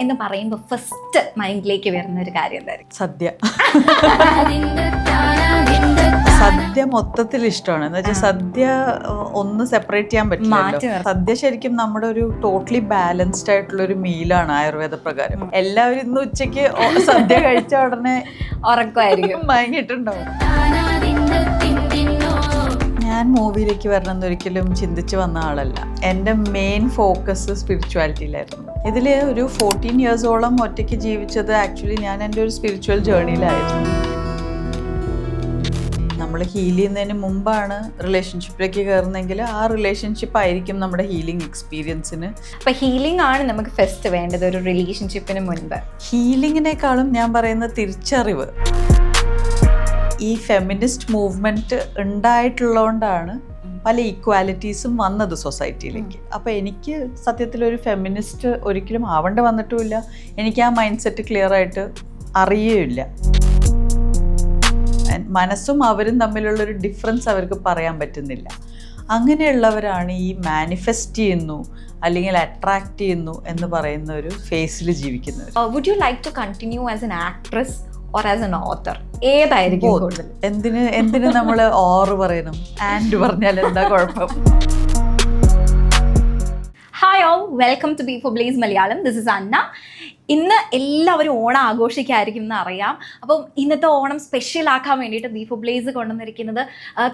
എന്ന് പറയുമ്പോൾ ഫസ്റ്റ് മൈൻഡിലേക്ക് വരുന്ന ഒരു കാര്യം എന്തായിരിക്കും? സദ്യ. സദ്യ മൊത്തത്തിൽ ഇഷ്ടമാണ്. എന്ന് വെച്ചാൽ സദ്യ ഒന്ന് സെപ്പറേറ്റ് ചെയ്യാൻ പറ്റില്ല. സദ്യ ശരിക്കും നമ്മുടെ ഒരു ടോട്ടലി ബാലൻസ്ഡ് ആയിട്ടുള്ള ഒരു മീലാണ് ആയുർവേദ പ്രകാരം. എല്ലാവരും ഇന്ന് ഉച്ചയ്ക്ക് സദ്യ കഴിച്ച ഉടനെ ഉറക്കമായിരിക്കും, മയങ്ങിയിട്ടുണ്ടാവും. ഞാൻ മൂവിയിലേക്ക് വരണമെന്ന് ഒരിക്കലും ചിന്തിച്ച് വന്ന ആളല്ല. എൻ്റെ മെയിൻ ഫോക്കസ് സ്പിരിച്വാലിറ്റിയിലായിരുന്നു. ഇതിൽ ഒരു 14 ഇയേഴ്സോളം ഒറ്റയ്ക്ക് ജീവിച്ചത് ആക്ച്വലി ഞാൻ എൻ്റെ ഒരു സ്പിരിച്വൽ ജേർണിയിലായിരുന്നു. നമ്മൾ ഹീൽ ചെയ്യുന്നതിന് മുമ്പാണ് റിലേഷൻഷിപ്പിലേക്ക് കയറുന്നെങ്കിൽ ആ റിലേഷൻഷിപ്പ് ആയിരിക്കും നമ്മുടെ ഹീലിംഗ് എക്സ്പീരിയൻസിന്. അപ്പോൾ ഹീലിംഗ് ആണ് നമുക്ക് ഫസ്റ്റ് വേണ്ടത് ഒരു റിലേഷൻഷിപ്പിന് മുൻപ്. ഹീലിങ്ങിനേക്കാളും ഞാൻ പറയുന്ന തിരിച്ചറിവ്. ഈ ഫെമിനിസ്റ്റ് മൂവ്മെൻറ്റ് ഉണ്ടായിട്ടുള്ളതുകൊണ്ടാണ് പല ഈക്വാലിറ്റീസും വന്നത് സൊസൈറ്റിയിലേക്ക്. അപ്പോൾ എനിക്ക് സത്യത്തിലൊരു ഫെമിനിസ്റ്റ് ഒരിക്കലും ആവേണ്ട വന്നിട്ടുമില്ല. എനിക്ക് ആ മൈൻഡ് സെറ്റ് ക്ലിയർ ആയിട്ട് അറിയുകയില്ല. മനസ്സും അവരും തമ്മിലുള്ളൊരു ഡിഫറൻസ് അവർക്ക് പറയാൻ പറ്റുന്നില്ല. അങ്ങനെയുള്ളവരാണ് ഈ മാനിഫെസ്റ്റ് ചെയ്യുന്നു അല്ലെങ്കിൽ അട്രാക്ട് ചെയ്യുന്നു എന്ന് പറയുന്ന ഒരു ഫേസിൽ ജീവിക്കുന്നവർ. Would you like to continue as an actress or as an author? ഏതായിരിക്കും കൂടുതൽ? എന്തിന് നമ്മൾ ഓർ പറയണം? ആൻഡ് പറഞ്ഞാൽ എന്താ കുഴപ്പം? Hi all, welcome to B for blaze Malayalam. This is Anna. ഇന്ന് എല്ലാവരും ഓണം ആഘോഷിക്കായിരിക്കും എന്ന് അറിയാം. അപ്പം ഇന്നത്തെ ഓണം സ്പെഷ്യൽ ആക്കാൻ വേണ്ടിയിട്ട് ബി ഫോർ ബ്ലേസ് കൊണ്ടുവന്നിരിക്കുന്നത്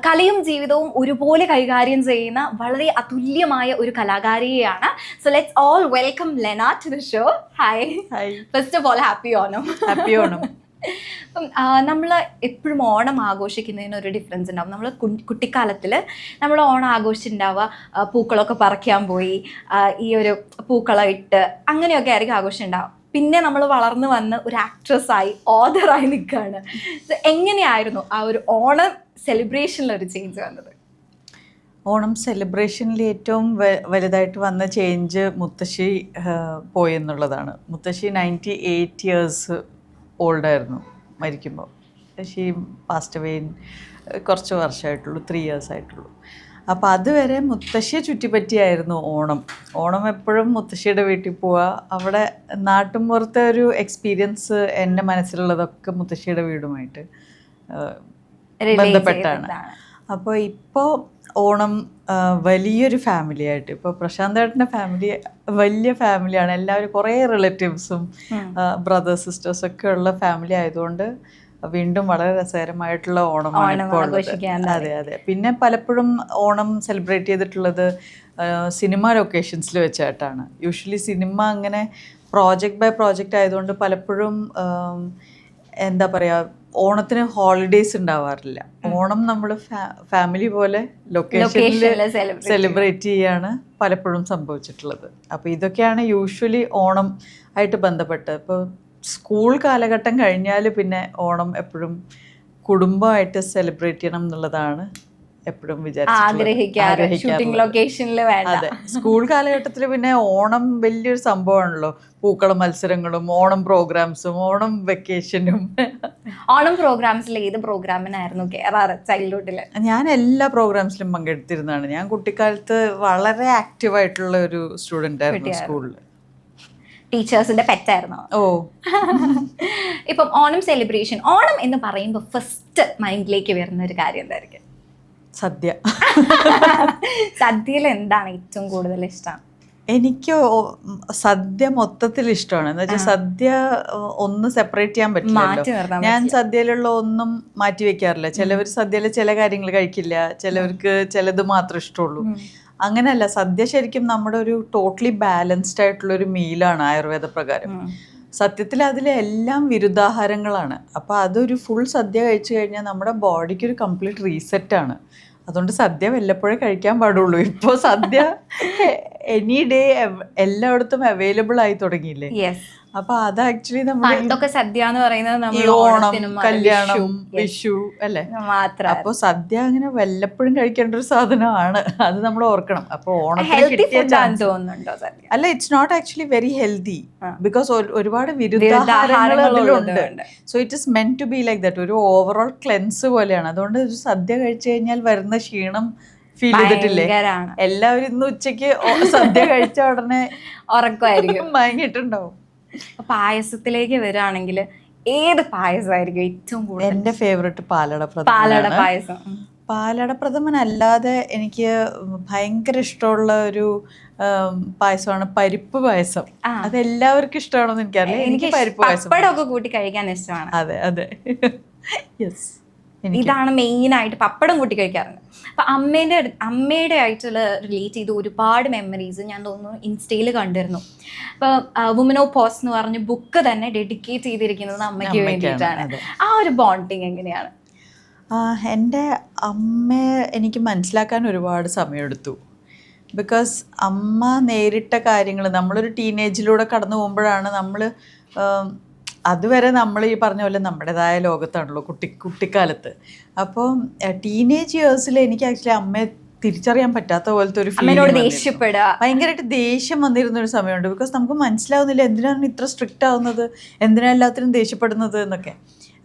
കലയും ജീവിതവും ഒരുപോലെ കൈകാര്യം ചെയ്യുന്ന വളരെ അതുല്യമായ ഒരു കലാകാരിയെയാണ്. So let's all welcome Lena to the show. Hi. First of all happy Onam. Happy Onam. അപ്പം നമ്മൾ എപ്പോഴും ഓണം ആഘോഷിക്കുന്നതിന് ഒരു ഡിഫറൻസ് ഉണ്ടാവും. നമ്മൾ കുട്ടിക്കാലത്തിൽ നമ്മൾ ഓണം ആഘോഷിച്ചിട്ടുണ്ടാവുക പൂക്കളൊക്കെ പറിക്കാൻ പോയി ഈ ഒരു പൂക്കളം ഇട്ട് അങ്ങനെയൊക്കെ ആയിരിക്കും ആഘോഷം ഉണ്ടാവുക. പിന്നെ നമ്മൾ വളർന്നു വന്ന് ഒരു ആക്ട്രസ്സായി ഓഥറായി നിൽക്കുകയാണ്. എങ്ങനെയായിരുന്നു ആ ഒരു ഓണം സെലിബ്രേഷനിലൊരു ചേഞ്ച് വന്നത്? ഓണം സെലിബ്രേഷനിൽ ഏറ്റവും വലുതായിട്ട് വന്ന ചേഞ്ച് മുത്തശ്ശി പോയെന്നുള്ളതാണ്. മുത്തശ്ശി 98 ഇയേഴ്സ് ഓൾഡായിരുന്നു മരിക്കുമ്പോൾ. ഷീ പാസ്റ്റ് അവേ കുറച്ച് വർഷമായിട്ടുള്ളൂ, 3 ഇയേഴ്സ് ആയിട്ടുള്ളൂ. അപ്പോൾ അതുവരെ മുത്തശ്ശിയെ ചുറ്റിപ്പറ്റിയായിരുന്നു ഓണം. ഓണം എപ്പോഴും മുത്തശ്ശിയുടെ വീട്ടിൽ പോവുക, അവിടെ നാട്ടുമ്പുറത്തെ ഒരു എക്സ്പീരിയൻസ് എൻ്റെ മനസ്സിലുള്ളതൊക്കെ മുത്തശ്ശിയുടെ വീടുമായിട്ട് ബന്ധപ്പെട്ടാണ്. അപ്പോൾ ഇപ്പോൾ ഓണം വലിയൊരു ഫാമിലിയായിട്ട്, ഇപ്പോൾ പ്രശാന്ത് ഏട്ടൻ്റെ ഫാമിലി വലിയ ഫാമിലിയാണ്. എല്ലാവരും കുറേ റിലേറ്റീവ്സും ബ്രദേഴ്സ് സിസ്റ്റേഴ്സൊക്കെ ഉള്ള ഫാമിലി ആയതുകൊണ്ട് വീണ്ടും വളരെ രസകരമായിട്ടുള്ള ഓണമാണ് ഇപ്പോൾ ഉള്ളത്. അതെ അതെ. പിന്നെ പലപ്പോഴും ഓണം സെലിബ്രേറ്റ് ചെയ്തിട്ടുള്ളത് സിനിമ ലൊക്കേഷൻസിൽ വെച്ചായിട്ടാണ്. യൂഷ്വലി സിനിമ അങ്ങനെ പ്രോജക്റ്റ് ബൈ പ്രോജക്റ്റ് ആയതുകൊണ്ട് പലപ്പോഴും എന്താ പറയുക, ഓണത്തിന് ഹോളിഡേയ്സ് ഉണ്ടാവാറില്ല. ഓണം നമ്മൾ ഫാമിലി പോലെ ലൊക്കേഷനിൽ സെലിബ്രേറ്റ് ചെയ്യാണ് പലപ്പോഴും സംഭവിച്ചിട്ടുള്ളത്. അപ്പോൾ ഇതൊക്കെയാണ് യൂഷ്വലി ഓണം ആയിട്ട് ബന്ധപ്പെട്ട്. ഇപ്പോൾ സ്കൂൾ കാലഘട്ടം കഴിഞ്ഞാൽ പിന്നെ ഓണം എപ്പോഴും കുടുംബമായിട്ട് സെലിബ്രേറ്റ് ചെയ്യണം എന്നുള്ളതാണ് എപ്പോഴും അതെ. സ്കൂൾ കാലഘട്ടത്തിൽ പിന്നെ ഓണം വലിയൊരു സംഭവമാണല്ലോ. പൂക്കളം മത്സരങ്ങളും ഓണം പ്രോഗ്രാംസും ഓണം വെക്കേഷനും. ഓണം പ്രോഗ്രാംസിൽ ഏത് പ്രോഗ്രാമിനായിരുന്നു കേറാറ് ചൈൽഡ്ഹുഡിൽ? ഞാൻ എല്ലാ പ്രോഗ്രാംസിലും പങ്കെടുത്തിരുന്നതാണ്. ഞാൻ കുട്ടിക്കാലത്ത് വളരെ ആക്റ്റീവായിട്ടുള്ള ഒരു സ്റ്റുഡൻ്റ് ആയിരുന്നു സ്കൂളിൽ. ടീച്ചേഴ്സിന്റെ പെറ്റായിരുന്നോ? ഓ. ഇപ്പം ഓണം സെലിബ്രേഷൻ, ഓണം എന്ന് പറയുമ്പോൾ ഫസ്റ്റ് മൈൻഡിലേക്ക് വരുന്ന ഒരു കാര്യം എന്തായിരിക്കും? സദ്യ. സദ്യയിൽ എന്താണ് ഏറ്റവും കൂടുതൽ ഇഷ്ടം? എനിക്ക് സദ്യ മൊത്തത്തിൽ ഇഷ്ടമാണ്. എന്ന് വെച്ചാൽ സദ്യ ഒന്ന് സെപ്പറേറ്റ് ചെയ്യാൻ പറ്റില്ല. ഞാൻ സദ്യയിലുള്ള ഒന്നും മാറ്റി വെക്കാറില്ല. ചിലവർ സദ്യയിൽ ചില കാര്യങ്ങൾ കഴിക്കില്ല, ചിലവർക്ക് ചിലത് മാത്രമേ ഇഷ്ടമുള്ളൂ. അങ്ങനെയല്ല, സദ്യ ശരിക്കും നമ്മുടെ ഒരു ടോട്ടലി ബാലൻസ്ഡ് ആയിട്ടുള്ള ഒരു മീലാണ് ആയുർവേദ പ്രകാരം. സത്യത്തിൽ അതിലെല്ലാം വിരുദ്ധാഹാരങ്ങളാണ്. അപ്പോൾ അതൊരു ഫുൾ സദ്യ കഴിച്ചു കഴിഞ്ഞാൽ നമ്മുടെ ബോഡിക്ക് ഒരു കംപ്ലീറ്റ് റീസെറ്റാണ്. അതുകൊണ്ട് സദ്യ വല്ലപ്പോഴേ കഴിക്കാൻ പാടുള്ളൂ. ഇപ്പോൾ സദ്യ എനി ഡേ എല്ലായിടത്തും അവൈലബിൾ ആയി തുടങ്ങിയില്ലേ? അപ്പൊ അത് ആക്ച്വലി നമ്മൾ സദ്യ എന്ന് പറയുന്നത് ഓണം, കല്യാണം, വിഷു അല്ലേ മാത്രം. അപ്പൊ സദ്യ അങ്ങനെ വല്ലപ്പോഴും കഴിക്കേണ്ട ഒരു സാധനമാണ്. അത് നമ്മൾ ഓർക്കണം. അപ്പൊ ഓണത്തിന് കിട്ടിയ ചാൻസ് അല്ല, it's not actually very healthy because ഒരുപാട് വിരുദ്ധാഹാരങ്ങൾ അതിലുണ്ട്. So it is meant to be like that. ഒരു ഓവറോൾ ക്ലെൻസ് പോലെയാണ്. അതുകൊണ്ട് ഒരു സദ്യ കഴിച്ചു കഴിഞ്ഞാൽ വരുന്ന ക്ഷീണം ഫീൽ ചെയ്തിട്ടില്ലേ? എല്ലാവരും ഇന്ന് ഉച്ചയ്ക്ക് സദ്യ കഴിച്ച ഉടനെ ഉറക്കമായിരിക്കും, മയങ്ങിയിട്ടുണ്ടാവും. പായസത്തിലേക്ക് വരികയാണെങ്കിൽ ഏത് പായസമായിരിക്കും ഏറ്റവും കൂടുതൽ? എൻ്റെ ഫേവറേറ്റ് പാലട പാലട പ്രഥമനാണ്. പായസം. പാലട പ്രഥമൻ അല്ലാതെ എനിക്ക് ഭയങ്കര ഇഷ്ടമുള്ള ഒരു പായസമാണ് പരിപ്പ് പായസം. അത് എല്ലാവർക്കും ഇഷ്ടമാണോന്ന് എനിക്കറിയില്ല. എനിക്ക് പരിപ്പ് പായസം പപ്പടമൊക്കെ കൂട്ടി കഴിക്കാൻ ഇഷ്ടമാണ്. അതെ അതെ യെസ്. ഇതാണ് മെയിൻ ആയിട്ട് പപ്പടം കൂട്ടി കഴിക്കാറുണ്ട്. അപ്പൊ അമ്മയുടെ ആയിട്ടുള്ള റിലേറ്റ് ചെയ്ത് ഒരുപാട് മെമ്മറീസ് ഞാൻ തോന്നുന്നു ഇൻസ്റ്റയിൽ കണ്ടിരുന്നു. അപ്പൊ വുമൻ ഓഫ് പോസ് എന്ന് പറഞ്ഞ ബുക്ക് തന്നെ ഡെഡിക്കേറ്റ് ചെയ്തിരിക്കുന്നത് അമ്മയ്ക്ക് വേണ്ടിയിട്ടാണ്. ആ ഒരു ബോണ്ടിങ് എങ്ങനെയാണ്? എൻ്റെ അമ്മയെ എനിക്ക് മനസ്സിലാക്കാൻ ഒരുപാട് സമയമെടുത്തു. ബിക്കോസ് അമ്മ നേരിട്ട കാര്യങ്ങൾ നമ്മളൊരു ടീനേജിലൂടെ കടന്നു പോകുമ്പോഴാണ് നമ്മൾ അതുവരെ നമ്മൾ ഈ പറഞ്ഞ പോലെ നമ്മുടേതായ ലോകത്താണല്ലോ കുട്ടിക്കാലത്ത്. അപ്പോൾ ടീനേജ് ഇയേഴ്സിൽ എനിക്ക് ആക്ച്വലി അമ്മയെ തിരിച്ചറിയാൻ പറ്റാത്ത പോലത്തെ ഒരു ഭയങ്കരമായിട്ട് ദേഷ്യം വന്നിരുന്ന ഒരു സമയമുണ്ട്. ബിക്കോസ് നമുക്ക് മനസ്സിലാവുന്നില്ല എന്തിനാണ് ഇത്ര സ്ട്രിക്റ്റ് ആവുന്നത്, എന്തിനാണ് എല്ലാത്തിനും ദേഷ്യപ്പെടുന്നത് എന്നൊക്കെ.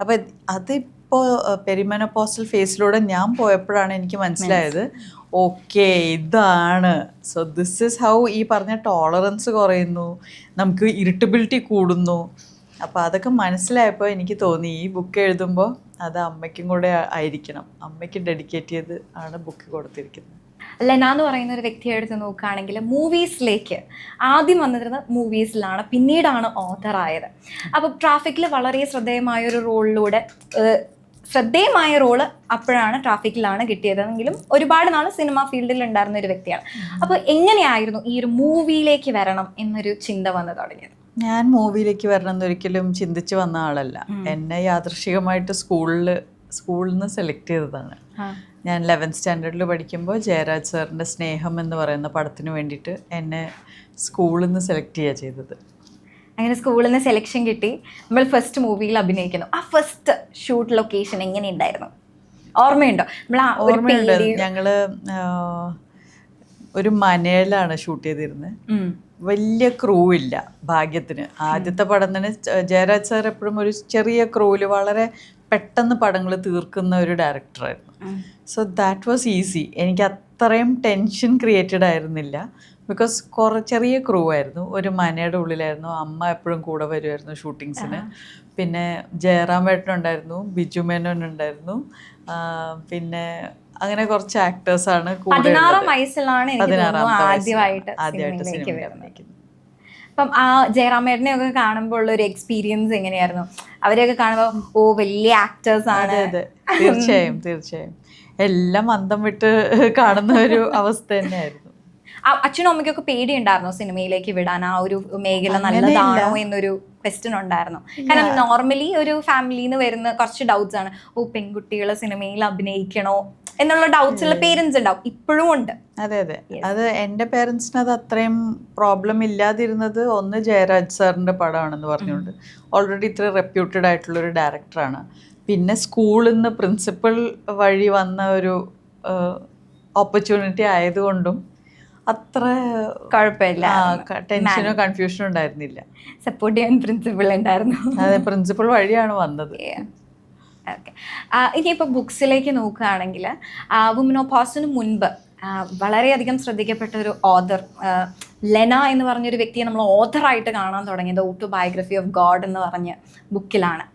അപ്പോൾ അതിപ്പോൾ പെരിമെനോപോസൽ ഫേസിലൂടെ ഞാൻ പോയപ്പോഴാണ് എനിക്ക് മനസ്സിലായത്, ഓക്കെ ഇതാണ്. സോ ദിസ് ഈസ് ഹൗ ഈ പറഞ്ഞ ടോളറൻസ് കുറയുന്നു, നമുക്ക് ഇറിറ്റബിലിറ്റി കൂടുന്നു. അപ്പോൾ അതൊക്കെ മനസ്സിലായപ്പോൾ എനിക്ക് തോന്നി ഈ ബുക്ക് എഴുതുമ്പോൾ അത് അമ്മയ്ക്കും കൂടെ ആയിരിക്കണം, അമ്മയ്ക്ക് ഡെഡിക്കേറ്റ് ചെയ്ത് ആണ് ബുക്ക് കൊടുത്തിരിക്കുന്നത്. ലെന എന്ന് പറയുന്ന ഒരു വ്യക്തിയെ എടുത്ത് നോക്കുകയാണെങ്കിൽ മൂവീസിലേക്ക് ആദ്യം വന്നിരുന്നത് മൂവീസിലാണ്, പിന്നീടാണ് ഓഥർ ആയത്. അപ്പോൾ ട്രാഫിക്കിൽ വളരെ ശ്രദ്ധേയമായ റോള് അപ്പോഴാണ് ട്രാഫിക്കിലാണ് കിട്ടിയതെങ്കിലും ഒരുപാട് നാൾ സിനിമ ഫീൽഡിൽ ഉണ്ടായിരുന്ന ഒരു വ്യക്തിയാണ്. അപ്പോൾ എങ്ങനെയായിരുന്നു ഈ ഒരു മൂവിയിലേക്ക് വരണം എന്നൊരു ചിന്ത വന്നു തുടങ്ങിയത്? ഞാൻ മൂവിയിലേക്ക് വരണം എന്നൊരിക്കലും ചിന്തിച്ച് വന്ന ആളല്ല. എന്നെ യാദൃശ്ചികമായിട്ട് സ്കൂളിൽ നിന്ന് സെലക്ട് ചെയ്തതാണ്. ഞാൻ 11th സ്റ്റാൻഡേർഡിൽ പഠിക്കുമ്പോൾ ജയരാജ് സാറിൻ്റെ സ്നേഹം എന്ന് പറയുന്ന പടത്തിന് വേണ്ടിയിട്ട് എന്നെ സ്കൂളിൽ നിന്ന് സെലക്ട് ചെയ്യുക ചെയ്തത്. അങ്ങനെ സ്കൂളിൽ നിന്ന് സെലക്ഷൻ കിട്ടി, നമ്മൾ ഫസ്റ്റ് മൂവിയിൽ അഭിനയിക്കുന്നു. ആ ഫസ്റ്റ് ഷൂട്ട് ലൊക്കേഷൻ എങ്ങനെയുണ്ടായിരുന്നു, ഓർമ്മയുണ്ടോ? ഓർമ്മയുണ്ട്. ഞങ്ങള് ഒരു മനയിലാണ് ഷൂട്ട് ചെയ്തിരുന്നത്. വലിയ ക്രൂ ഇല്ല ഭാഗ്യത്തിന്. ആദ്യത്തെ പടം തന്നെ ജയരാജ് സാർ എപ്പോഴും ഒരു ചെറിയ ക്രൂവിൽ വളരെ പെട്ടെന്ന് പടങ്ങൾ തീർക്കുന്ന ഒരു ഡയറക്ടറായിരുന്നു. So that was easy. എനിക്ക് അത്രയും ടെൻഷൻ ക്രിയേറ്റഡ് ആയിരുന്നില്ല. ബിക്കോസ് ചെറിയ ക്രൂ ആയിരുന്നു, ഒരു മനയുടെ ഉള്ളിലായിരുന്നു. അമ്മ എപ്പോഴും കൂടെ വരുമായിരുന്നു ഷൂട്ടിങ്സിന്. പിന്നെ ജയറാം ഏട്ടനുണ്ടായിരുന്നു, ബിജു മേനോൻ ഉണ്ടായിരുന്നു, പിന്നെ അങ്ങനെ കുറച്ച് ആക്ടേഴ്സാണ് കൂടെ. 16 വയസ്സിലാണ് ആദ്യമായിട്ട് അപ്പം ആ ജയറാമേട്ടനെ ഒക്കെ കാണുമ്പോൾ ഉള്ള ഒരു എക്സ്പീരിയൻസ് എങ്ങനെയായിരുന്നു? അവരെയൊക്കെ കാണുമ്പോൾ വലിയ ആക്ടേഴ്സ് ആണ്. അതെ തീർച്ചയായും എല്ലാം അന്തം വിട്ട് കാണുന്ന ഒരു അവസ്ഥ തന്നെയായിരുന്നു. അച്ഛനും അമ്മയ്ക്കൊക്കെ പേടിയുണ്ടായിരുന്നോ സിനിമയിലേക്ക് വിടാൻ? ആ ഒരു മേഖല നല്ലതാണോ എന്നൊരു ക്വസ്റ്റ്യൻ ഉണ്ടായിരുന്നു. കാരണം നോർമലി ഒരു ഫാമിലിയിൽ നിന്ന് വരുന്ന കുറച്ച് ഡൗട്ട്സ് ആണ്, പെൺകുട്ടികൾ സിനിമയിൽ അഭിനയിക്കണോ എന്നുള്ള ഡൗട്ട്സ് ഉള്ള പേരൻസ് ഉണ്ടാവും, ഇപ്പോഴും ഉണ്ട്. അതെ അത് എൻ്റെ പേരൻസിന് അത് അത്രയും പ്രോബ്ലം ഇല്ലാതിരുന്നത് ഒന്ന് ജയരാജ് സാറിൻ്റെ പടമാണെന്ന് പറഞ്ഞുകൊണ്ട്, ഓൾറെഡി ഇത്ര റെപ്യൂട്ടഡ് ആയിട്ടുള്ളൊരു ഡയറക്ടറാണ്. പിന്നെ സ്കൂളിൽ നിന്ന് പ്രിൻസിപ്പൽ വഴി വന്ന ഒരു ഓപ്പർച്യൂണിറ്റി ആയതുകൊണ്ടും അത്ര കുഴപ്പമില്ല, ടെൻഷനോ കൺഫ്യൂഷനോ ഉണ്ടായിരുന്നില്ല. സപ്പോർട്ട് ചെയ്യാൻ പ്രിൻസിപ്പൾ ഉണ്ടായിരുന്നു. അതെ, പ്രിൻസിപ്പൾ വഴിയാണ് വന്നത്. ഓക്കെ, ഇനിയിപ്പോൾ ബുക്സിലേക്ക് നോക്കുകയാണെങ്കിൽ വുമൻ ഓഫ് പോസിന് മുൻപ് വളരെയധികം ശ്രദ്ധിക്കപ്പെട്ട ഒരു ഓഥർ ലെന എന്ന് പറഞ്ഞൊരു വ്യക്തിയെ നമ്മൾ ഓഥറായിട്ട് കാണാൻ തുടങ്ങിയത് ഓട്ടോബയോഗ്രഫി ഓഫ് ഗോഡ് എന്ന് പറഞ്ഞ ബുക്കിലാണ്.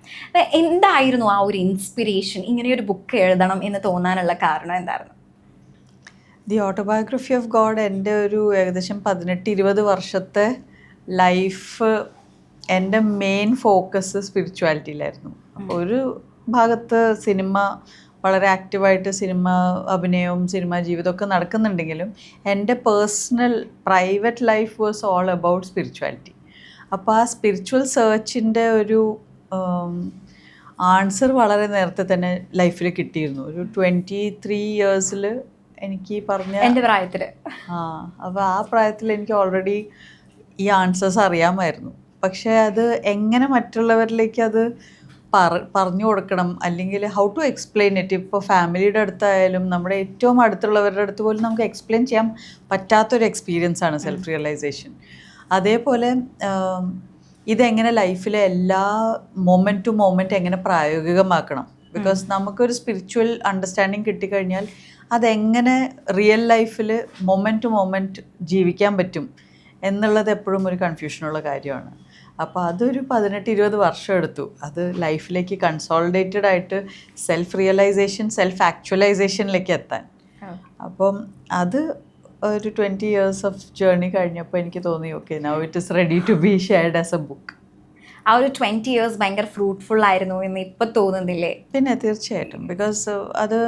എന്തായിരുന്നു ആ ഒരു ഇൻസ്പിറേഷൻ, ഇങ്ങനെയൊരു ബുക്ക് എഴുതണം എന്ന് തോന്നാനുള്ള കാരണം എന്തായിരുന്നു? ദി ഓട്ടോബയോഗ്രഫി ഓഫ് ഗോഡ് എൻ്റെ ഒരു ഏകദേശം 18-20 വർഷത്തെ ലൈഫ്, എൻ്റെ മെയിൻ ഫോക്കസ് സ്പിരിച്വാലിറ്റിയിലായിരുന്നു. അപ്പോൾ ഒരു ഭാഗത്ത് സിനിമ വളരെ ആക്റ്റീവായിട്ട് സിനിമ അഭിനയവും സിനിമാ ജീവിതമൊക്കെ നടക്കുന്നുണ്ടെങ്കിലും എൻ്റെ personal private life was all about spirituality. അപ്പോൾ ആ സ്പിരിച്വൽ സെർച്ചിൻ്റെ ഒരു ആൻസർ വളരെ നേരത്തെ തന്നെ ലൈഫിൽ കിട്ടിയിരുന്നു. ഒരു 23 ഇയേഴ്സിൽ എനിക്ക് പറഞ്ഞ എൻ്റെ പ്രായത്തിൽ അപ്പോൾ ആ പ്രായത്തിൽ എനിക്ക് ഓൾറെഡി ഈ ആൻസേഴ്സ് അറിയാമായിരുന്നു. പക്ഷേ അത് എങ്ങനെ മറ്റുള്ളവരിലേക്ക് അത് പറഞ്ഞു കൊടുക്കണം, അല്ലെങ്കിൽ ഹൗ ടു എക്സ്പ്ലെയിൻ ഇറ്റ്. ഇപ്പോൾ ഫാമിലിയുടെ അടുത്തായാലും നമ്മുടെ ഏറ്റവും അടുത്തുള്ളവരുടെ അടുത്ത് പോലും നമുക്ക് എക്സ്പ്ലെയിൻ ചെയ്യാൻ പറ്റാത്തൊരു എക്സ്പീരിയൻസ് ആണ് സെൽഫ് റിയലൈസേഷൻ. അതേപോലെ ഇതെങ്ങനെ ലൈഫിലെ എല്ലാ മൊമെൻറ്റ് ടു മൊമെൻറ്റ് എങ്ങനെ പ്രായോഗികമാക്കണം. ബിക്കോസ് നമുക്കൊരു സ്പിരിച്വൽ അണ്ടർസ്റ്റാൻഡിങ് കിട്ടിക്കഴിഞ്ഞാൽ അതെങ്ങനെ റിയൽ ലൈഫിൽ മൊമെൻറ്റ് ടു മൊമെൻറ്റ് ജീവിക്കാൻ പറ്റും എന്നുള്ളത് എപ്പോഴും ഒരു കൺഫ്യൂഷനുള്ള കാര്യമാണ്. അപ്പോൾ അതൊരു 18-20 വർഷം എടുത്തു അത് ലൈഫിലേക്ക് കൺസോളിഡേറ്റഡ് ആയിട്ട് സെൽഫ് റിയലൈസേഷൻ സെൽഫ് ആക്ച്വലൈസേഷനിലേക്ക് എത്താൻ. അപ്പം അത് ഒരു 20 years ഓഫ് ജേർണി കഴിഞ്ഞപ്പോൾ എനിക്ക് തോന്നി okay now it is ready to be shared as a book. ആ ഒരു 20 years ഭയങ്കര ഫ്രൂട്ട്ഫുൾ ആയിരുന്നു എന്ന് ഇപ്പം തോന്നുന്നില്ലേ? പിന്നെ തീർച്ചയായിട്ടും ബിക്കോസ് അത്